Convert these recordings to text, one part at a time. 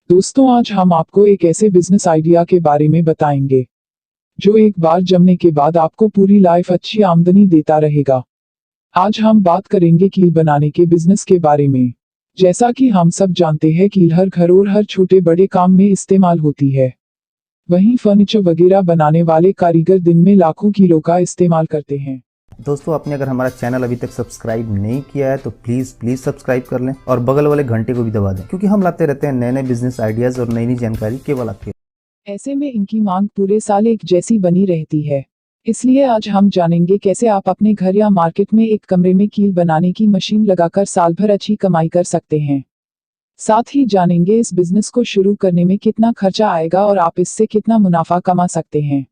दोस्तों, आज हम आपको एक ऐसे बिजनेस आइडिया के बारे में बताएंगे जो एक बार जमने के बाद आपको पूरी लाइफ अच्छी आमदनी देता रहेगा। आज हम बात करेंगे कील बनाने के बिजनेस के बारे में। जैसा कि हम सब जानते हैं, कील हर घर और हर छोटे बड़े काम में इस्तेमाल होती है। वहीं फर्नीचर वगैरह बनाने वाले कारीगर दिन में लाखों कीलों का इस्तेमाल करते हैं। दोस्तों, आपने अगर हमारा चैनल अभी तक सब्सक्राइब नहीं किया है तो प्लीज़ सब्सक्राइब कर लें और बगल वाले घंटे को भी दबा दें, क्योंकि हम लाते रहते हैं नए नए बिजनेस आइडियाज़ और नई नई जानकारी केवल आपके। ऐसे में इनकी मांग पूरे साल एक जैसी बनी रहती है। इसलिए आज हम जानेंगे कैसे आप अपने घर या मार्केट में एक कमरे में कील बनाने की मशीन लगाकर साल भर अच्छी कमाई कर सकते हैं। साथ ही जानेंगे इस बिजनेस को शुरू करने में कितना खर्चा आएगा और आप इससे कितना मुनाफा कमा सकते हैं।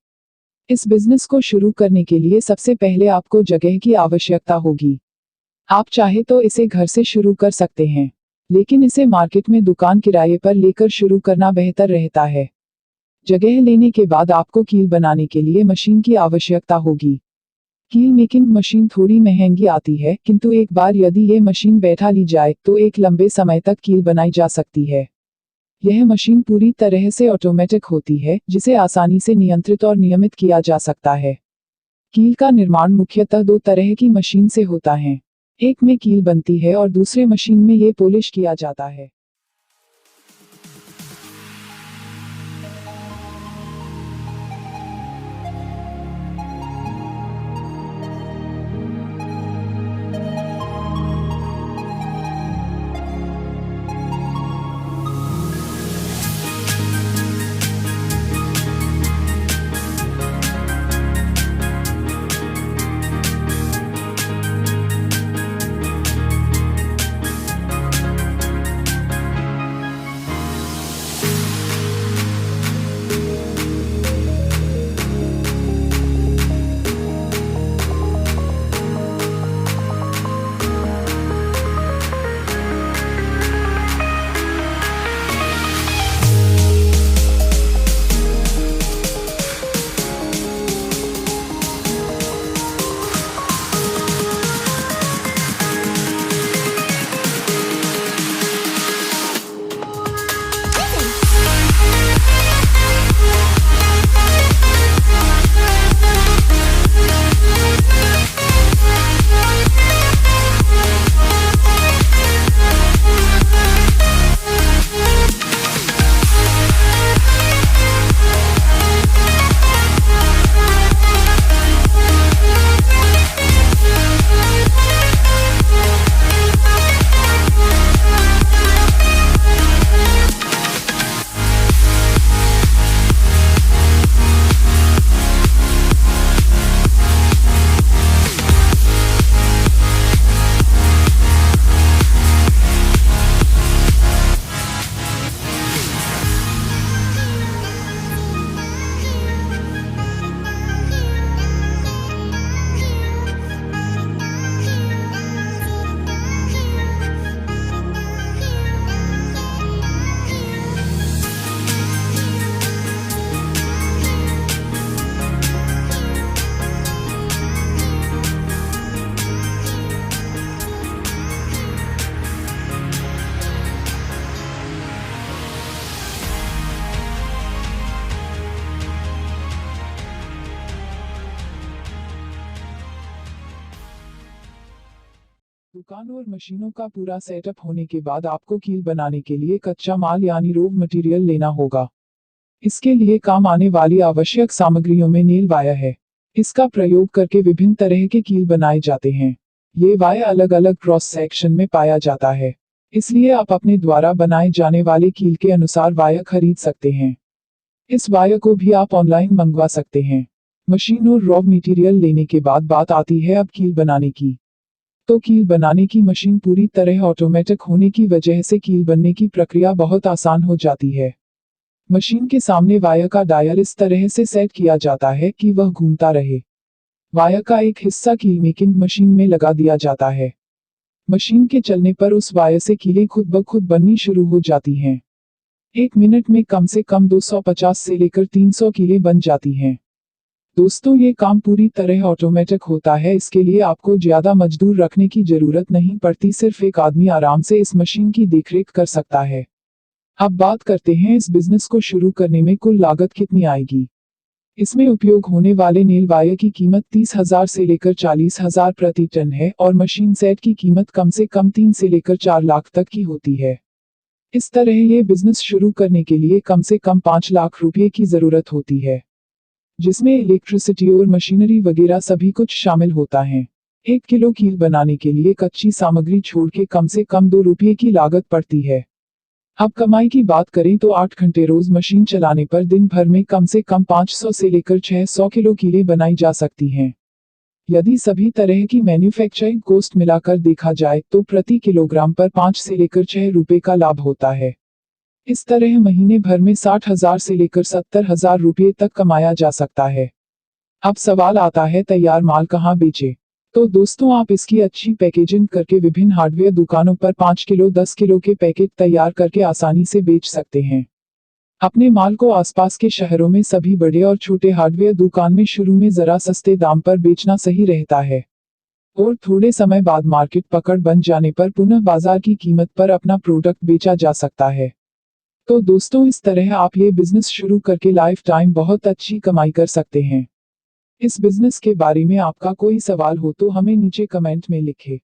इस बिजनेस को शुरू करने के लिए सबसे पहले आपको जगह की आवश्यकता होगी। आप चाहे तो इसे घर से शुरू कर सकते हैं, लेकिन इसे मार्केट में दुकान किराए पर लेकर शुरू करना बेहतर रहता है। जगह लेने के बाद आपको कील बनाने के लिए मशीन की आवश्यकता होगी। कील मेकिंग मशीन थोड़ी महंगी आती है, किंतु एक बार यदि ये मशीन बैठा ली जाए तो एक लंबे समय तक कील बनाई जा सकती है। यह मशीन पूरी तरह से ऑटोमेटिक होती है, जिसे आसानी से नियंत्रित और नियमित किया जा सकता है। कील का निर्माण मुख्यतः दो तरह की मशीन से होता है। एक में कील बनती है और दूसरे मशीन में ये पॉलिश किया जाता है। दुकान और मशीनों का पूरा सेटअप होने के बाद आपको कील बनाने के लिए कच्चा माल यानी रॉ मटेरियल लेना होगा। इसके लिए काम आने वाली आवश्यक सामग्रियों में नेल वायर है। इसका प्रयोग करके विभिन्न तरह के कील बनाए जाते हैं। ये वायर अलग अलग क्रॉस सेक्शन में पाया जाता है, इसलिए आप अपने द्वारा बनाए जाने वाले कील के अनुसार वायर खरीद सकते हैं। इस वायर को भी आप ऑनलाइन मंगवा सकते हैं। मशीन और रॉ मटेरियल लेने के बाद बात आती है अब कील बनाने की। तो कील बनाने की मशीन पूरी तरह ऑटोमेटिक होने की वजह से कील बनने की प्रक्रिया बहुत आसान हो जाती है। मशीन के सामने वायर का डायल इस तरह से सेट किया जाता है कि वह घूमता रहे। वायर का एक हिस्सा कील मेकिंग मशीन में लगा दिया जाता है। मशीन के चलने पर उस वायर से कीलें खुद ब खुद बननी शुरू हो जाती हैं। 1 मिनट में कम से कम 250 से लेकर 300 कीलें बन जाती हैं। दोस्तों, ये काम पूरी तरह ऑटोमेटिक होता है, इसके लिए आपको ज्यादा मजदूर रखने की जरूरत नहीं पड़ती। सिर्फ एक आदमी आराम से इस मशीन की देखरेख कर सकता है। अब बात करते हैं इस बिजनेस को शुरू करने में कुल लागत कितनी आएगी। इसमें उपयोग होने वाले नील वायर की कीमत 30,000 से लेकर 40,000 प्रति टन है और मशीन सेट की कीमत कम से कम 3 से लेकर 4 लाख तक की होती है। इस तरह ये बिजनेस शुरू करने के लिए कम से कम 5 लाख रुपए की जरूरत होती है, जिसमें इलेक्ट्रिसिटी और मशीनरी वगैरह सभी कुछ शामिल होता है। 1 किलो कील बनाने के लिए कच्ची सामग्री छोड़ के कम से कम 2 रुपये की लागत पड़ती है। अब कमाई की बात करें तो 8 घंटे रोज मशीन चलाने पर दिन भर में कम से कम 500 से लेकर 600 किलो कीलें बनाई जा सकती हैं। यदि सभी तरह की मैन्युफैक्चरिंग कॉस्ट मिलाकर देखा जाए तो प्रति किलोग्राम पर 5 से लेकर 6 रुपए का लाभ होता है। इस तरह महीने भर में 60,000 से लेकर 70,000 रुपये तक कमाया जा सकता है। अब सवाल आता है तैयार माल कहाँ बेचे। तो दोस्तों आप इसकी अच्छी पैकेजिंग करके विभिन्न हार्डवेयर दुकानों पर 5 किलो 10 किलो के पैकेट तैयार करके आसानी से बेच सकते हैं। अपने माल को आसपास के शहरों में सभी बड़े और छोटे हार्डवेयर दुकान में शुरू में जरा सस्ते दाम पर बेचना सही रहता है और थोड़े समय बाद मार्केट पकड़ बन जाने पर पुनः बाजार की कीमत पर अपना प्रोडक्ट बेचा जा सकता है। तो दोस्तों इस तरह आप ये बिजनेस शुरू करके लाइफ टाइम बहुत अच्छी कमाई कर सकते हैं। इस बिजनेस के बारे में आपका कोई सवाल हो तो हमें नीचे कमेंट में लिखें।